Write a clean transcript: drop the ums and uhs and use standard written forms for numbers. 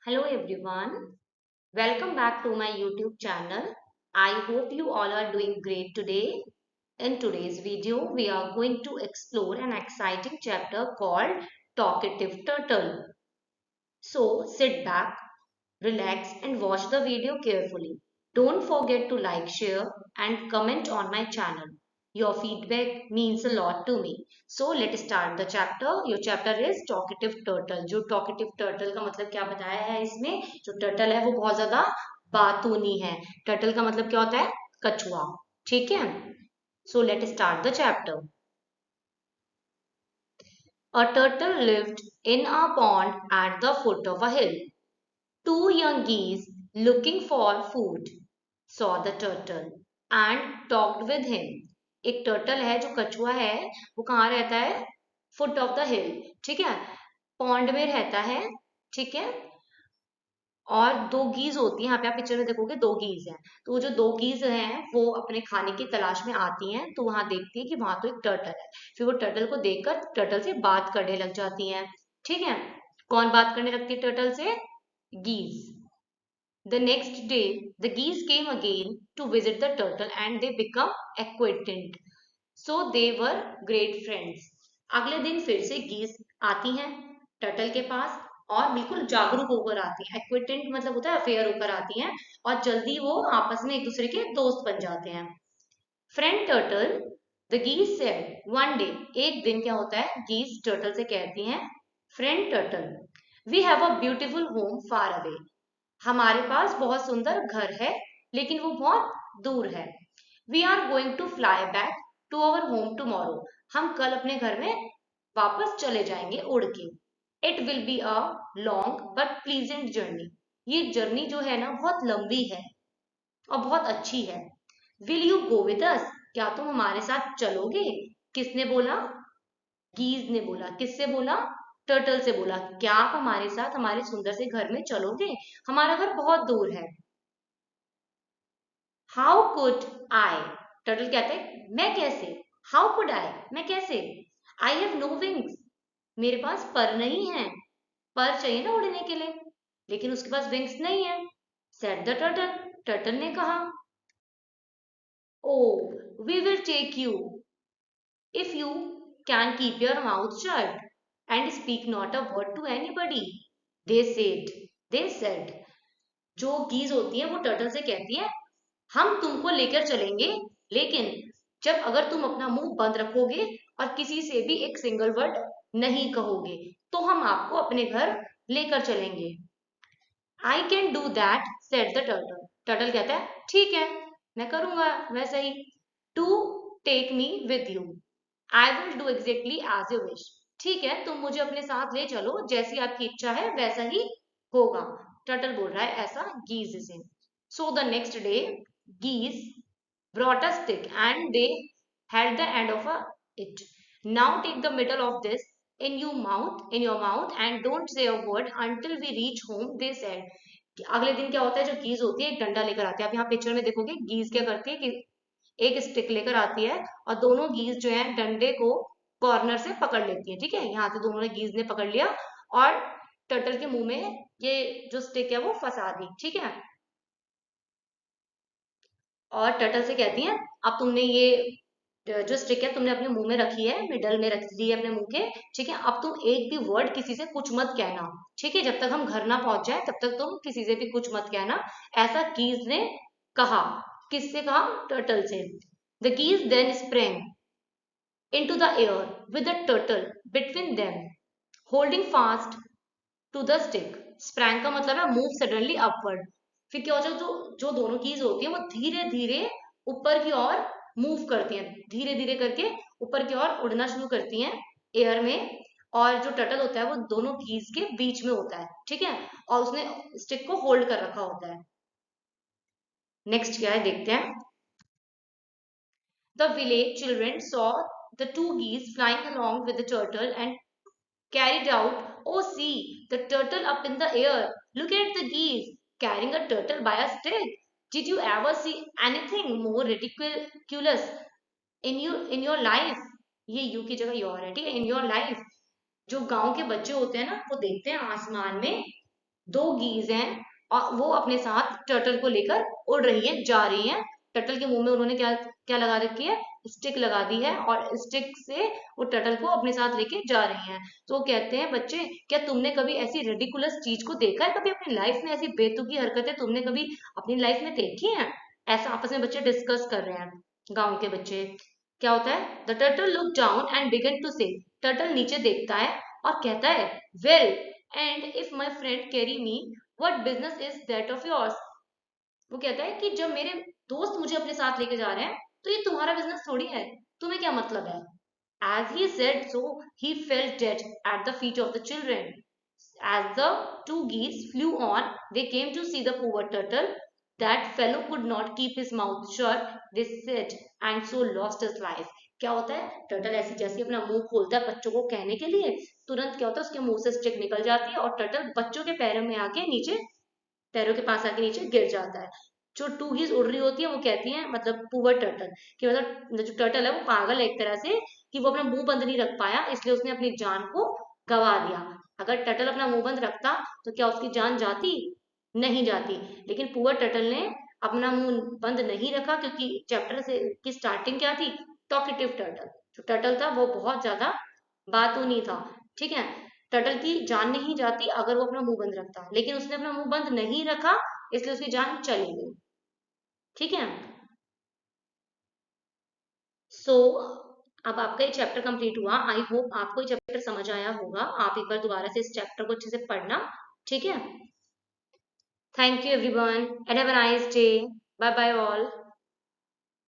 Hello everyone, welcome back to my YouTube channel. I hope you all are doing great today. In today's video, we are going to explore an exciting chapter called Talkative Turtle. So sit back, relax and watch the video carefully. Don't forget to like, share and comment on my channel. Your feedback means a lot to me. So let's start the chapter. Your chapter is Talkative Turtle. जो Talkative Turtle का मतलब क्या बताया है इसमें? जो turtle है वो बहुत ज्यादा बातूनी है. Turtle का मतलब क्या होता है? कछुआ. ठीक है? So let's start the chapter. A turtle lived in a pond at the foot of a hill. Two young geese, looking for food, saw the turtle and talked with him. एक turtle है जो कछुआ है वो कहाँ रहता है? Foot of the हिल. ठीक है, पॉन्ड में रहता है. ठीक है, और दो गीज होती है यहाँ पे. आप पिक्चर में देखोगे दो गीज हैं. तो वो जो दो गीज हैं वो अपने खाने की तलाश में आती हैं. तो वहां देखती है कि वहां तो एक टर्टल है. फिर वो टर्टल को देखकर टर्टल से बात करने लग जाती हैं. ठीक है, कौन बात करने लगती है टर्टल से? गीज. The next day, the geese came again to visit the turtle and they become acquainted. So they were great friends. अगले दिन फिर से गीस आती हैं टर्टल के पास और बिल्कुल जागरूक होकर आती हैं. एक्विटेंट मतलब होता है अफेयर होकर आती हैं और जल्दी वो आपस में एक दूसरे के दोस्त बन जाते हैं. फ्रेंड टर्टल, द गीस सेड वन डे. एक दिन क्या होता है, गीस टर्टल से कहती हैं, friend turtle, we have a beautiful home far away. हमारे पास बहुत सुंदर घर है लेकिन वो बहुत दूर है. We are going to fly back to our home tomorrow. हम कल अपने घर में वापस चले जाएंगे उड़ के. It will be a long but pleasant journey. ये जर्नी जो है ना बहुत लंबी है और बहुत अच्छी है. Will you go with us? क्या तुम हमारे साथ चलोगे? किसने बोला? गीज ने बोला. किससे बोला? टर्टल से बोला. क्या आप हमारे साथ हमारे सुंदर से घर में चलोगे? हमारा घर बहुत दूर है. How could I? टर्टल कहते हैं मैं कैसे? हाउ कुड आई, मैं कैसे? I have no wings. मेरे पास पर नहीं है. पर चाहिए ना उड़ने के लिए, लेकिन उसके पास विंग्स नहीं है. Said the turtle. टर्टल ने कहा, oh, we will take you if you can keep your mouth shut and speak not a word to anybody. They said जो गीज होती है वो टर्टल से कहती है, हम तुमको लेकर चलेंगे लेकिन जब अगर तुम अपना मुंह बंद रखोगे और किसी से भी एक सिंगल वर्ड नहीं कहोगे तो हम आपको अपने घर लेकर चलेंगे. I can do that said the turtle. Turtle कहता है ठीक है, मैं करूंगा वैसा ही. To take me with you. I will do exactly as you wish. ठीक है, तुम मुझे अपने साथ ले चलो, जैसी आपकी इच्छा है वैसा ही होगा. टर्टल बोल रहा है ऐसा गीज से. So the next day geese brought a stick and they had the end of it. Now take the middle of this in your mouth and don't say a word until we reach home, they said. अगले दिन क्या होता है, जो गीज होती है एक डंडा लेकर आती है. आप यहाँ पिक्चर में देखोगे गीज क्या करती है कि एक स्टिक लेकर आती है और दोनों गीज जो है डंडे को कॉर्नर से पकड़ लेती है. ठीक है, यहाँ से दोनों ने गीज ने पकड़ लिया और टर्टल के मुंह में ये जो स्टिक है वो फंसा दी. ठीक है, और टर्टल से कहती हैं अब तुमने ये जो स्टिक है तुमने अपने मुंह में रखी है, मिडल में रख दी है अपने मुंह के. ठीक है, अब तुम एक भी वर्ड किसी से कुछ मत कहना. ठीक है, जब तक हम घर ना पहुंच जाए तब तक तुम किसी से भी कुछ मत कहना. ऐसा कीज ने कहा. किससे कहा? टर्टल से. The geese then sprang into the air with the turtle between them, holding fast to the stick. Sprang का मतलब है move suddenly upward. फिर क्या होता है, जो जो दोनों कीज होती है वो धीरे धीरे ऊपर की ओर मूव करती हैं. धीरे धीरे करके ऊपर की ओर उड़ना शुरू करती हैं एयर में. और जो टर्टल होता है वो दोनों कीज के बीच में होता है. ठीक है, और उसने स्टिक को होल्ड कर रखा होता है. नेक्स्ट क्या है देखते हैं. The village children saw the two geese flying along with the turtle and carried out, oh, see, the turtle up in the air. Look at the geese carrying a turtle by a stick. Did you ever see anything more ridiculous in your life? ये you की जगह your है. ठीक है, in your life. जो गांव के बच्चे होते हैं ना वो देखते हैं आसमान में दो गीज हैं और वो अपने साथ टर्टल को लेकर उड़ रही है, जा रही है। टर्टल के मुंह में उन्होंने क्या क्या लगा रखी है, स्टिक लगा दी है, और स्टिक से वो टर्टल को अपने साथ लेके जा रही हैं। तो वो कहते हैं, बच्चे क्या तुमने कभी ऐसी रेडिकुलस चीज को देखा है, कभी अपनी लाइफ में ऐसी बेतुकी हरकतें तुमने कभी अपनी लाइफ में देखी हैं? ऐसा आपस में बच्चे डिस्कस कर रहे हैं, गांव के बच्चे। क्या होता है, the turtle look down and began to say, टर्टल नीचे देखता है और कहता है, well, and if my friend carry me, what business is that of yours. वो कहता है कि जब मेरे दोस्त मुझे अपने साथ लेके जा रहे हैं तो ये तुम्हारा बिजनेस थोड़ी है, तुम्हें क्या मतलब है। As he said so, he fell dead at the feet of the children. As the two geese flew on, they came to see the poor turtle. That fellow could not keep his mouth shut, they said, and so lost his life. क्या होता है, turtle ऐसी जैसे अपना मुंह खोलता है बच्चों को कहने के लिए, तुरंत क्या होता है, उसके मुंह से स्टिक निकल जाती है और टर्टल बच्चों के पैरों में आके नीचे, पैरों के पास आके नीचे गिर जाता है। जो टू हीज उड़ रही होती है वो कहती है, मतलब पुअर टर्टल, कि मतलब जो टर्टल है वो पागल है एक तरह से, कि वो अपना मुंह बंद नहीं रख पाया, इसलिए उसने अपनी जान को गवा दिया। अगर टर्टल अपना मुंह बंद रखता तो क्या उसकी जान जाती? नहीं जाती। लेकिन पुअर टर्टल ने अपना मुंह बंद नहीं रखा, क्योंकि चैप्टर से की स्टार्टिंग क्या थी, टॉकेटिव टर्टल। जो टर्टल था वो बहुत ज्यादा बातूनी था, ठीक है। टर्टल की जान नहीं जाती अगर वो अपना मुंह बंद रखता, लेकिन उसने अपना मुंह बंद नहीं रखा, इसलिए उसकी जान चली गई, ठीक है। सो अब आपका ये चैप्टर कंप्लीट हुआ। आई होप आपको ये चैप्टर समझ आया होगा। आप एक बार दोबारा से इस चैप्टर को अच्छे से पढ़ना, ठीक है। Thank you everyone and have a nice day. Bye bye all.